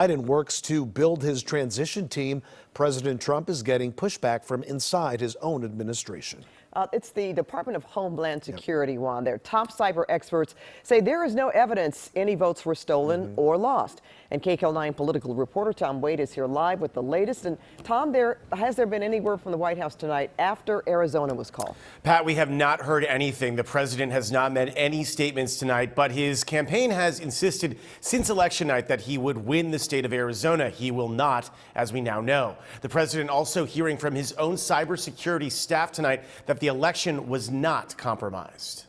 Biden works to build his transition team. President Trump is getting pushback from inside his own administration. It's the Department of Homeland Security, Juan. Their top cyber experts say there is no evidence any votes were stolen or lost. And KCAL9 political reporter Tom Wade is here live with the latest. And Tom, has there been any word from the White House tonight after Arizona was called? Pat, we have not heard anything. The president has not made any statements tonight, but his campaign has insisted since election night that he would win the state of Arizona. He will not, as we now know. The president also hearing from his own cybersecurity staff tonight that the election was not compromised.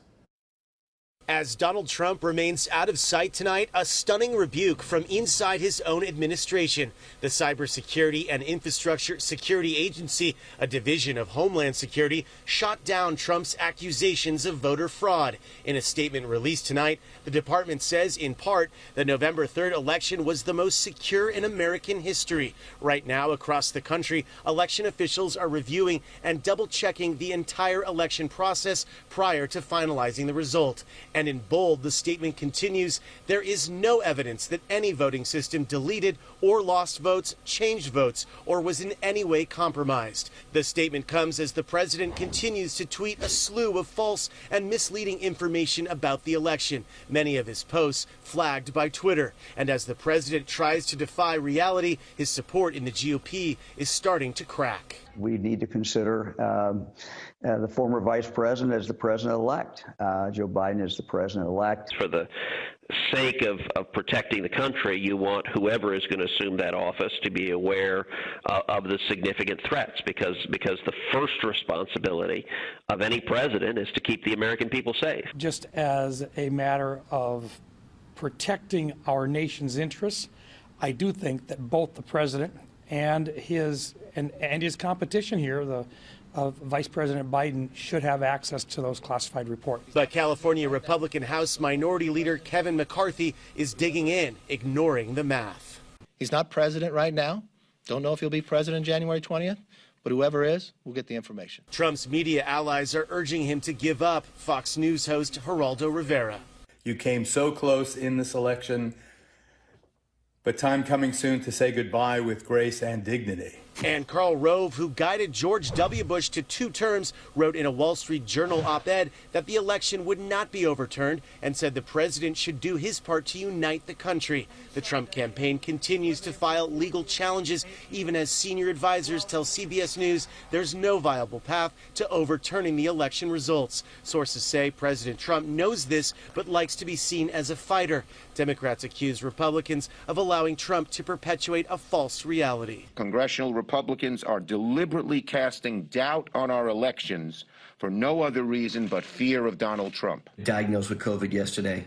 As Donald Trump remains out of sight tonight, a stunning rebuke from inside his own administration. The Cybersecurity and Infrastructure Security Agency, a division of Homeland Security, shot down Trump's accusations of voter fraud. In a statement released tonight, the department says, in part, the November 3rd election was the most secure in American history. Right now, across the country, election officials are reviewing and double-checking the entire election process prior to finalizing the result. And in bold, the statement continues, there is no evidence that any voting system deleted or lost votes, changed votes, or was in any way compromised. The statement comes as the president continues to tweet a slew of false and misleading information about the election, many of his posts flagged by Twitter. And as the president tries to defy reality, his support in the GOP is starting to crack. We need to consider the former vice president as the president-elect. Joe Biden is the president-elect. For the sake of protecting the country, you want whoever is going to assume that office to be aware of the significant threats, because the first responsibility of any president is to keep the American people safe. Just as a matter of protecting our nation's interests, I do think that both the president and his competition here, Vice President Biden, should have access to those classified reports. But California Republican House Minority Leader Kevin McCarthy is digging in, ignoring the math. He's not president right now. Don't know if he'll be president January 20th. But whoever is, will get the information. Trump's media allies are urging him to give up. Fox News host Geraldo Rivera. You came so close in this election, but time coming soon to say goodbye with grace and dignity. And Karl Rove, who guided George W. Bush to 2 terms, wrote in a Wall Street Journal op-ed that the election would not be overturned and said the president should do his part to unite the country. The Trump campaign continues to file legal challenges, even as senior advisors tell CBS News there's no viable path to overturning the election results. Sources say President Trump knows this, but likes to be seen as a fighter. Democrats accuse Republicans of allowing Trump to perpetuate a false reality. Congressional Republicans are deliberately casting doubt on our elections for no other reason but fear of Donald Trump. Diagnosed with COVID yesterday,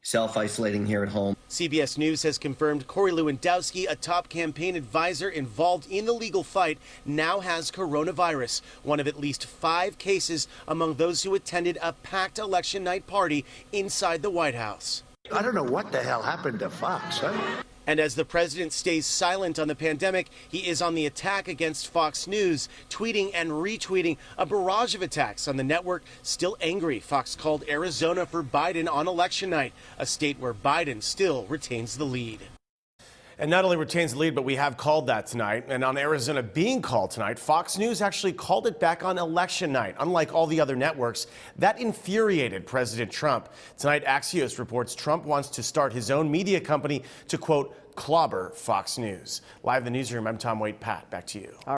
self-isolating here at home. CBS News has confirmed Corey Lewandowski, a top campaign advisor involved in the legal fight, now has coronavirus, one of at least 5 cases among those who attended a packed election night party inside the White House. I don't know what the hell happened to Fox, huh? And as the president stays silent on the pandemic, he is on the attack against Fox News, tweeting and retweeting a barrage of attacks on the network. Still angry, Fox called Arizona for Biden on election night, a state where Biden still retains the lead. And not only retains the lead, but we have called that tonight. And on Arizona being called tonight, Fox News actually called it back on election night. Unlike all the other networks, that infuriated President Trump. Tonight, Axios reports Trump wants to start his own media company to, quote, clobber Fox News. Live in the newsroom, I'm Tom Wade. Pat, back to you.